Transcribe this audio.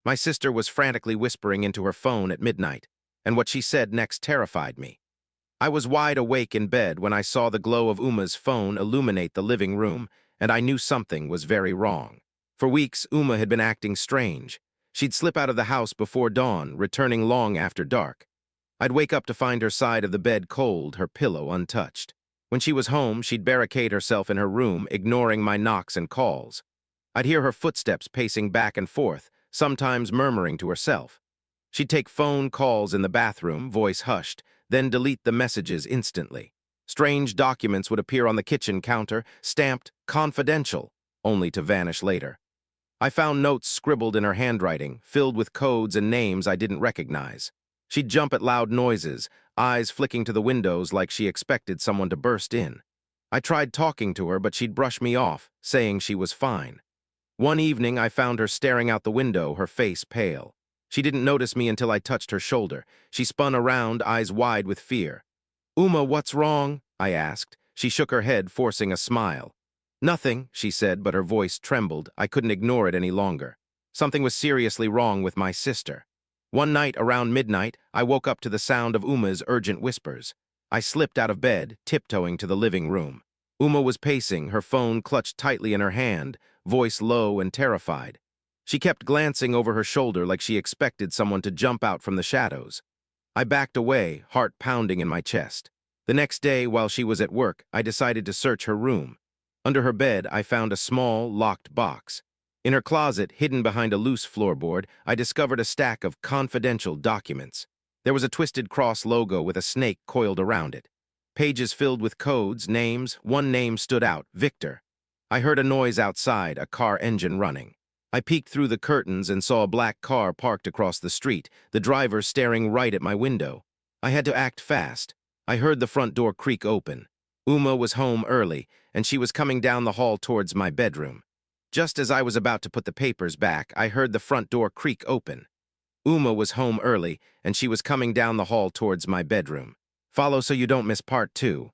My sister was frantically whispering into her phone at midnight, and what she said next terrified me. I was wide awake in bed when I saw the glow of Uma's phone illuminate the living room, and I knew something was very wrong. For weeks, Uma had been acting strange. She'd slip out of the house before dawn, returning long after dark. I'd wake up to find her side of the bed cold, her pillow untouched. When she was home, she'd barricade herself in her room, ignoring my knocks and calls. I'd hear her footsteps pacing back and forth, sometimes murmuring to herself. She'd take phone calls in the bathroom, voice hushed, then delete the messages instantly. Strange documents would appear on the kitchen counter, stamped confidential, only to vanish later. I found notes scribbled in her handwriting, filled with codes and names I didn't recognize. She'd jump at loud noises, eyes flicking to the windows like she expected someone to burst in. I tried talking to her, but she'd brush me off, saying she was fine. One evening, I found her staring out the window, her face pale. She didn't notice me until I touched her shoulder. She spun around, eyes wide with fear. "Uma, what's wrong?" I asked. She shook her head, forcing a smile. "Nothing," she said, but her voice trembled. I couldn't ignore it any longer. Something was seriously wrong with my sister. One night, around midnight, I woke up to the sound of Uma's urgent whispers. I slipped out of bed, tiptoeing to the living room. Uma was pacing, her phone clutched tightly in her hand, voice low and terrified. She kept glancing over her shoulder like she expected someone to jump out from the shadows. I backed away, heart pounding in my chest. The next day, while she was at work, I decided to search her room. Under her bed, I found a small, locked box. In her closet, hidden behind a loose floorboard, I discovered a stack of confidential documents. There was a twisted cross logo with a snake coiled around it. Pages filled with codes, names. One name stood out, Victor. I heard a noise outside, a car engine running. I peeked through the curtains and saw a black car parked across the street, the driver staring right at my window. I had to act fast. I heard the front door creak open. Uma was home early, and she was coming down the hall towards my bedroom. Just as I was about to put the papers back, I heard the front door creak open. Uma was home early, and she was coming down the hall towards my bedroom. Follow so you don't miss part 2.